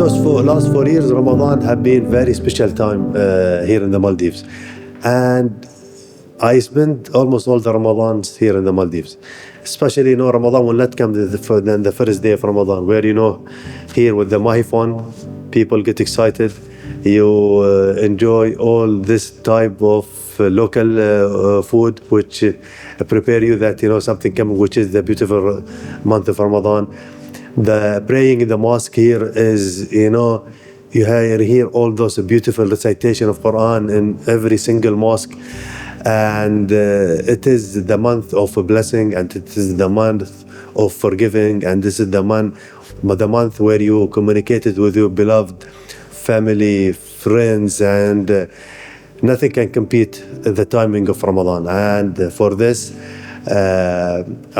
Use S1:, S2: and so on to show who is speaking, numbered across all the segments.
S1: last 4 years, Ramadan have been very special time here in the Maldives, and I spent almost all the Ramadans here in the Maldives. Especially, Ramadan will not come than the first day of Ramadan, where here with the mahifon, people get excited. You enjoy all this type of local food, which prepare you that something coming, which is the beautiful month of Ramadan. The praying in the mosque here is, you hear all those beautiful recitation of Quran in every single mosque. And it is the month of blessing, and it is the month of forgiving, and this is the month where you communicated with your beloved family, friends, and nothing can compete the timing of Ramadan. And for this,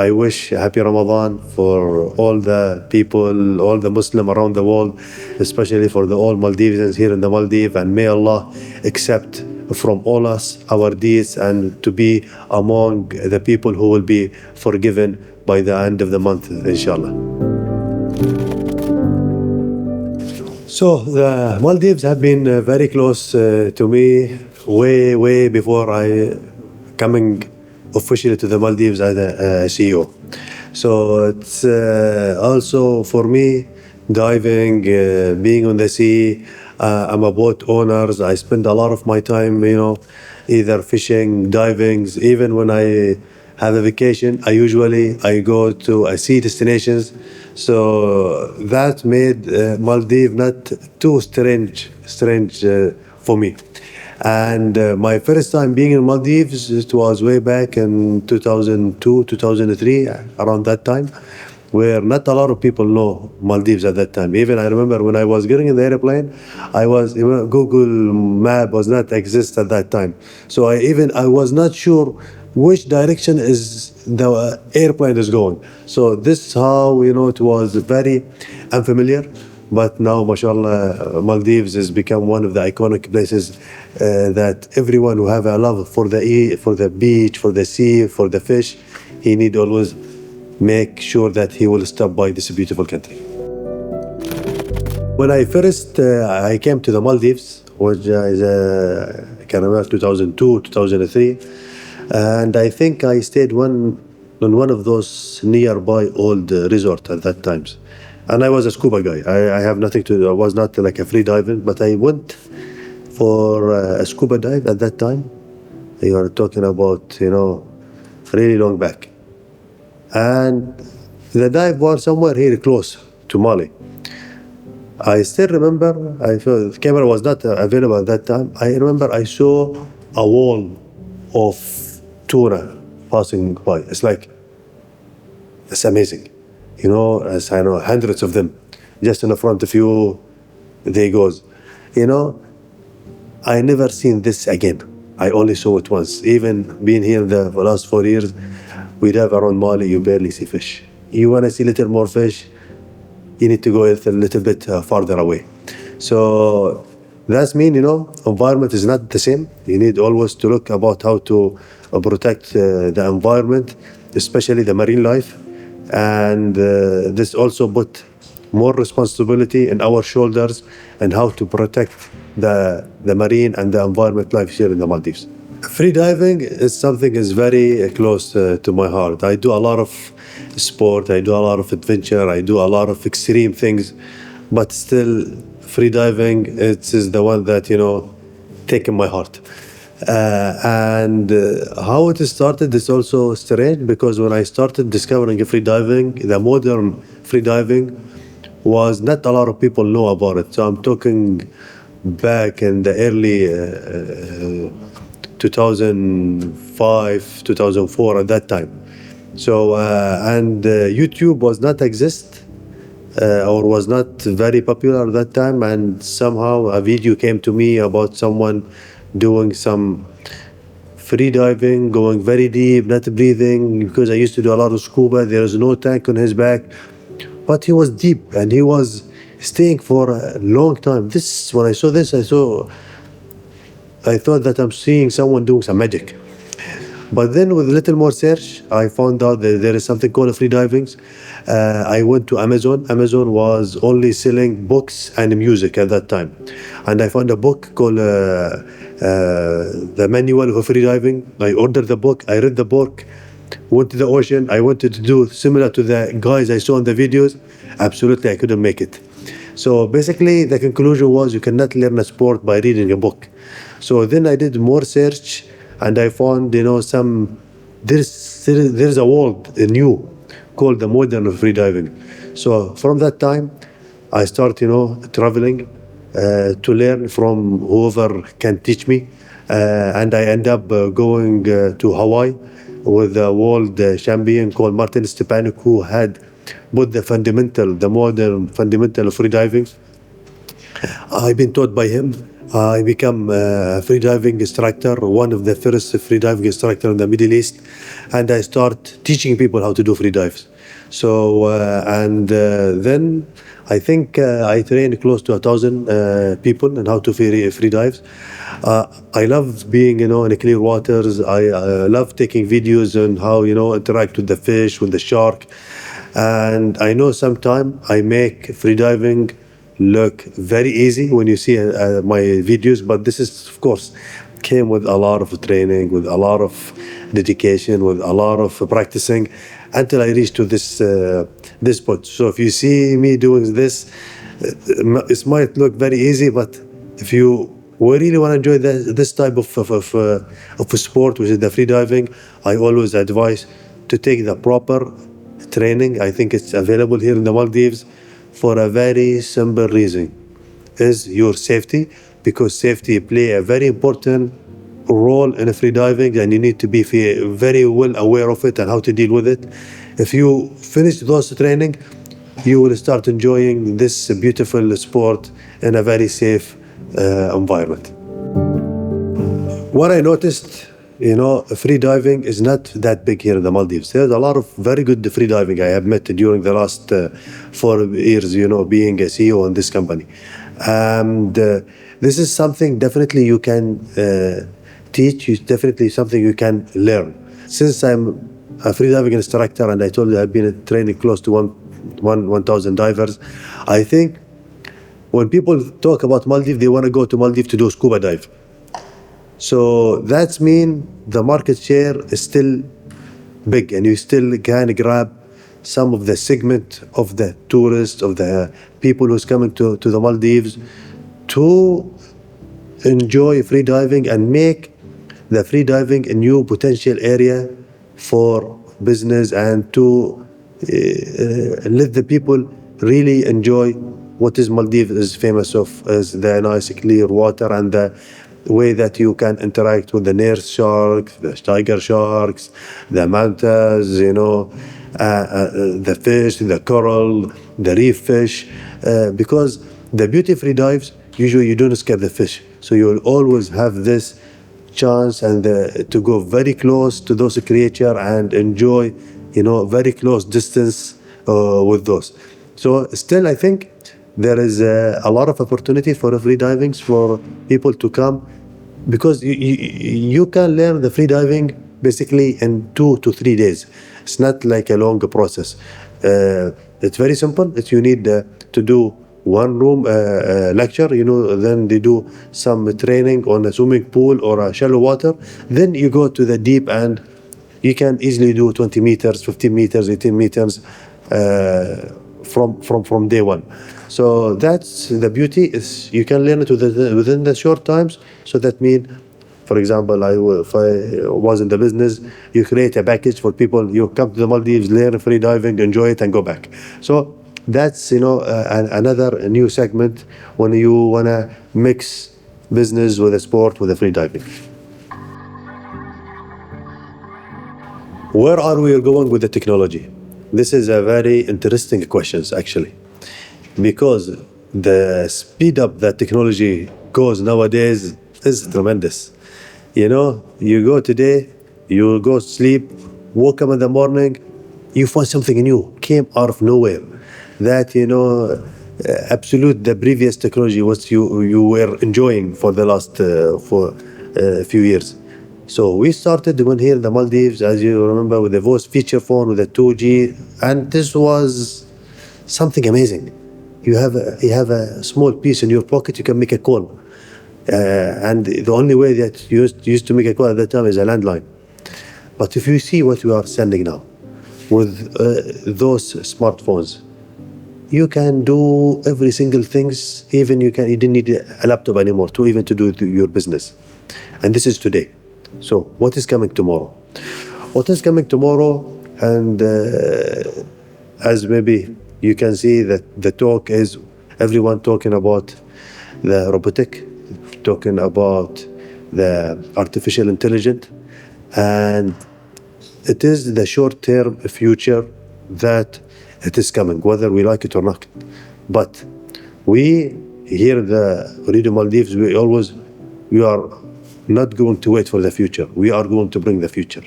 S1: I wish happy Ramadan for all the people, all the Muslim around the world, especially for all Maldivians here in the Maldives, and may Allah accept from all us our deeds, and to be among the people who will be forgiven by the end of the month, inshallah. So the Maldives have been very close to me way before I coming officially to the Maldives as a CEO. So it's also for me diving, being on the sea. I'm a boat owner. I spend a lot of my time, either fishing, diving. Even when I have a vacation, I go to sea destinations. So that made Maldives not too strange for me. And my first time being in Maldives, it was way back in 2002, 2003, around that time, where not a lot of people know Maldives at that time. Even I remember when I was getting in the airplane, Google Map was not exist at that time. So I was not sure which direction is the airplane is going. So this is how, it was very unfamiliar. But now, mashallah, Maldives has become one of the iconic places that everyone who have a love for the beach, for the sea, for the fish, he need always make sure that he will stop by this beautiful country. When I first I came to the Maldives, which is I can remember 2002, 2003, and I think I stayed on one of those nearby old resort at that times. And I was a scuba guy. I have nothing to do. I was not like a free diving, but I went for a scuba dive at that time. You are talking about, really long back. And the dive was somewhere here close to Mali. I still remember, the camera was not available at that time. I remember I saw a wall of tuna passing by. It's amazing. As I know, hundreds of them just in front of you, they goes. I never seen this again. I only saw it once. Even being here the last 4 years, we dive around Mali, you barely see fish. You want to see a little more fish, you need to go a little bit farther away. So that's mean, environment is not the same. You need always to look about how to protect the environment, especially the marine life. And this also put more responsibility in our shoulders and how to protect the marine and the environment life here in the Maldives. Free diving is something is very close to my heart. I do a lot of sport, I do a lot of adventure, I do a lot of extreme things, but still free diving is the one that taken my heart. And how it started is also strange, because when I started discovering free diving, the modern free diving, was not a lot of people know about it. So I'm talking back in the early 2005, 2004 at that time. So and YouTube was not exist or was not very popular at that time, and somehow a video came to me about someone doing some free diving, going very deep, not breathing, because I used to do a lot of scuba. There is no tank on his back, but he was deep and he was staying for a long time. When I saw this, I thought that I'm seeing someone doing some magic. But then with a little more search, I found out that there is something called freediving. I went to Amazon. Amazon was only selling books and music at that time. And I found a book called The Manual of Freediving. I ordered the book, I read the book, went to the ocean. I wanted to do similar to the guys I saw in the videos. Absolutely, I couldn't make it. So basically, the conclusion was you cannot learn a sport by reading a book. So then I did more search, and I found, there's a world new called the modern freediving. So from that time, I start, traveling to learn from whoever can teach me, and I end up going to Hawaii with a world champion called Martin Stepanek, who had both the modern fundamental of freediving. I've been taught by him. I become a freediving instructor, one of the first freediving instructor in the Middle East, and I start teaching people how to do freedives. So then I think I trained close to 1,000 people in how to freedives. I love being, in the clear waters. I love taking videos on how, interact with the fish, with the shark. And I know sometimes I make freediving look very easy when you see my videos, but this is, of course, came with a lot of training, with a lot of dedication, with a lot of practicing until I reached to this point. So if you see me doing this, it might look very easy, but if you really want to enjoy this type of sport, which is the freediving, I always advise to take the proper training. I think it's available here in the Maldives for a very simple reason, is your safety, because safety play a very important role in freediving, and you need to be very well aware of it and how to deal with it. If you finish those training, you will start enjoying this beautiful sport in a very safe environment. What I noticed, freediving is not that big here in the Maldives. There's a lot of very good freediving I have met during the last 4 years, being a CEO in this company. And this is something definitely you can teach, it's definitely something you can learn. Since I'm a freediving instructor, and I told you I've been training close to 1,000 divers, I think when people talk about Maldives, they want to go to Maldives to do scuba dive. So that's mean the market share is still big, and you still can grab some of the segment of the tourists, of the people who's coming to the Maldives to enjoy freediving and make the freediving a new potential area for business, and to let the people really enjoy what is Maldives is famous of, as the nice clear water and the way that you can interact with the nurse sharks, the tiger sharks, the mantas, the fish, the coral, the reef fish, because the beauty free dives, usually you don't scare the fish, so you will always have this chance and to go very close to those creatures and enjoy, very close distance with those. So still, I think there is a lot of opportunity for free divings for people to come, because you can learn the free diving basically in 2 to 3 days. It's not like a long process. It's very simple. You need to do one room lecture, then they do some training on a swimming pool or a shallow water. Then you go to the deep end. You can easily do 20 meters, 15 meters, 18 meters from day one. So that's the beauty, is you can learn it within the short times. So that means, for example, if I was in the business, you create a package for people. You come to the Maldives, learn free diving, enjoy it, and go back. So that's another new segment when you wanna mix business with a sport, with a free diving. Where are we going with the technology? This is a very interesting question, actually, because the speed up that technology goes nowadays is tremendous. You go today, you go sleep, wake up in the morning, you find something new, came out of nowhere. That, absolute, the previous technology was you were enjoying for the last few years. So we started when here in the Maldives, as you remember, with the voice feature phone, with the 2G, and this was something amazing. You have a small piece in your pocket, you can make a call. And the only way that you used to make a call at that time is a landline. But if you see what we are sending now, with those smartphones, you can do every single things. Even you didn't need a laptop anymore to do your business. And this is today. So what is coming tomorrow? What is coming tomorrow? And as maybe you can see that the talk is everyone talking about the robotic, talking about the artificial intelligence, and it is the short-term future that it is coming, whether we like it or not. But we here in the Radio Maldives, we are not going to wait for the future. We are going to bring the future.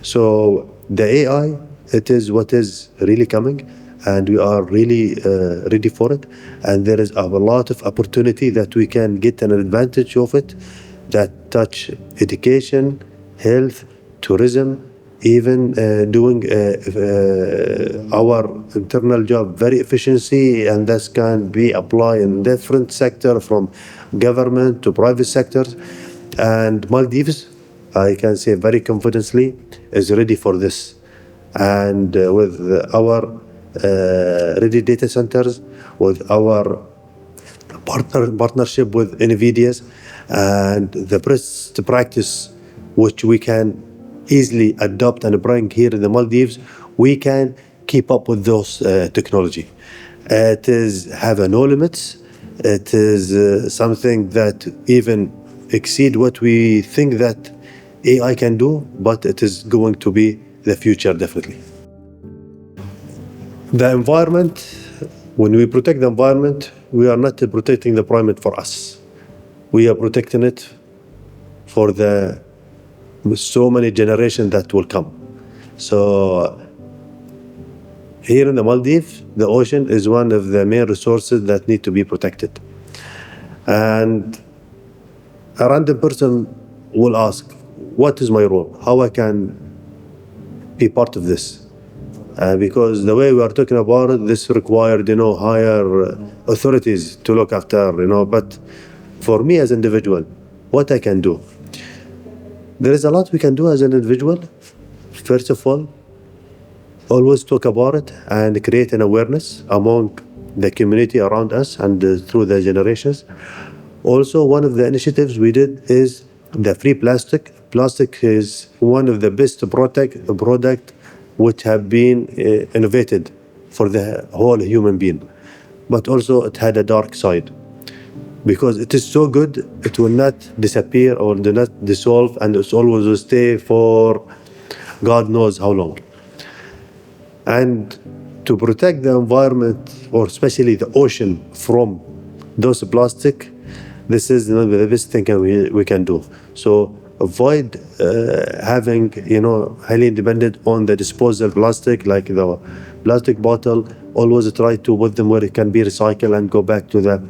S1: So the AI, it is what is really coming, and we are really ready for it. And there is a lot of opportunity that we can get an advantage of it that touch education, health, tourism, even doing our internal job very efficiency, and this can be applied in different sector from government to private sectors. And Maldives, I can say very confidently, is ready for this. And with our ready data centers, with our partnership with NVIDIA's, and the best practice which we can easily adopt and bring here in the Maldives, we can keep up with those technology. It is have no limits. It is something that even exceed what we think that AI can do, but it is going to be the future definitely. The environment, when we protect the environment, we are not protecting the environment for us. We are protecting it for the so many generations that will come. So here in the Maldives, the ocean is one of the main resources that need to be protected. And a random person will ask, what is my role? How I can be part of this? Because the way we are talking about it, this required, higher authorities to look after, but for me as an individual, what I can do? There is a lot we can do as an individual. First of all, always talk about it and create an awareness among the community around us and through the generations. Also, one of the initiatives we did is the free plastic. Plastic is one of the best product which have been innovated for the whole human being. But also it had a dark side. Because it is so good, it will not disappear or do not dissolve, and it always will stay for God knows how long. And to protect the environment, or especially the ocean, from those plastic, this is the best thing we can do. So avoid having, highly dependent on the disposal plastic, like the plastic bottle. Always try to put them where it can be recycled and go back to the,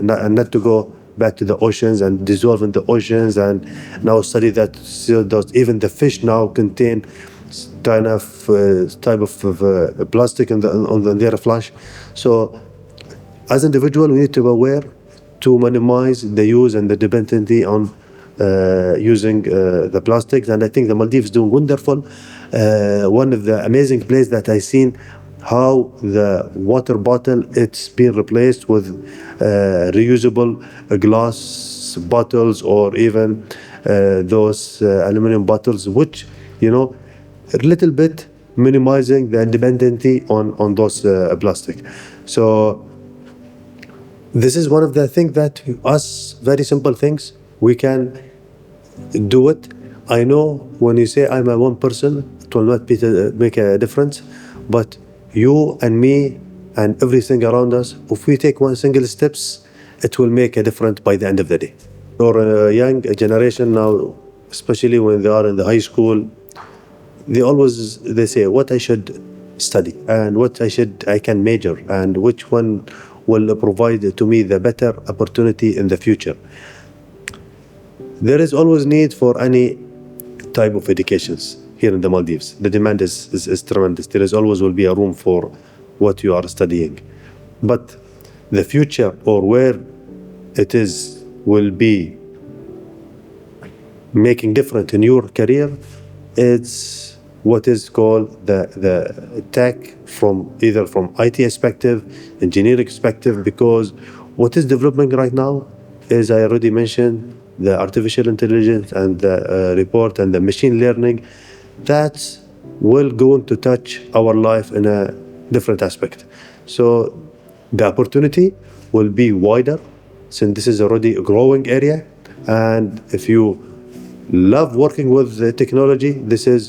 S1: not to go back to the oceans and dissolve in the oceans. And now study that even the fish now contain type of plastic on their flesh. So as an individual, we need to be aware to minimize the use and the dependency on using the plastics. And I think the Maldives is doing wonderful. One of the amazing places that I seen how the water bottle, it's been replaced with reusable glass bottles, or even those aluminum bottles, which, a little bit minimizing the dependency on those plastic. So this is one of the things that us, very simple things, we can do it. I know when you say I'm a one person, it will not make a difference, but you and me and everything around us, if we take one single steps, it will make a difference by the end of the day. For a young generation now, especially when they are in the high school, they say what I should study and what I can major, and which one will provide to me the better opportunity in the future. there is always need for any type of educations here in the Maldives. The demand is tremendous. There is always will be a room for what you are studying. But the future, or where it is will be making different in your career, it's what is called the tech, from either from IT perspective, engineering perspective, because what is developing right now is, I already mentioned, the artificial intelligence and the report and the machine learning, that will going to touch our life in a different aspect. So the opportunity will be wider, since this is already a growing area. And if you love working with the technology,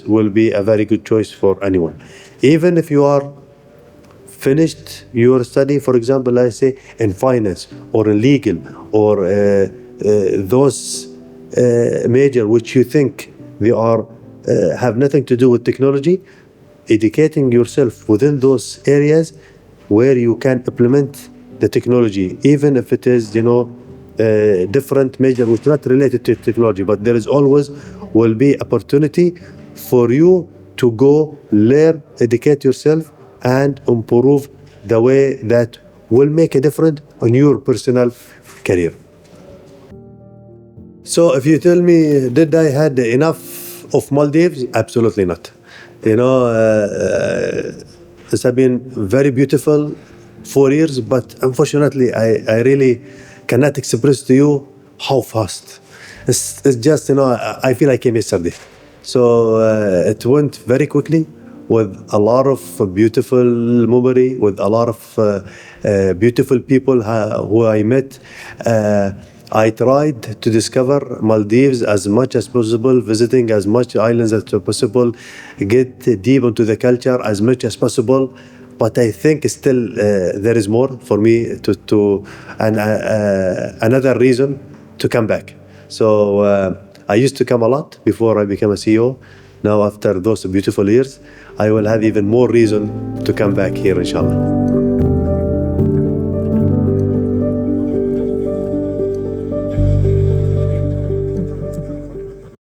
S1: will be a very good choice for anyone. Even if you are finished your study, for example, I say in finance or in legal, or those major which you think they are have nothing to do with technology, educating yourself within those areas where you can implement the technology, even if it is, different major which not related to technology, but there is always will be opportunity for you to go learn, educate yourself, and improve the way that will make a difference on your personal career. So if you tell me, did I had enough of Maldives? Absolutely not. This has been very beautiful 4 years, but unfortunately, I really cannot express to you how fast. It's just, I feel I came yesterday. So it went very quickly, with a lot of beautiful memory, with a lot of beautiful people who I met. I tried to discover Maldives as much as possible, visiting as much islands as possible, get deep into the culture as much as possible. But I think still there is more for me and another reason to come back. So I used to come a lot before I became a CEO. Now, after those beautiful years, I will have even more reason to come back here, inshallah.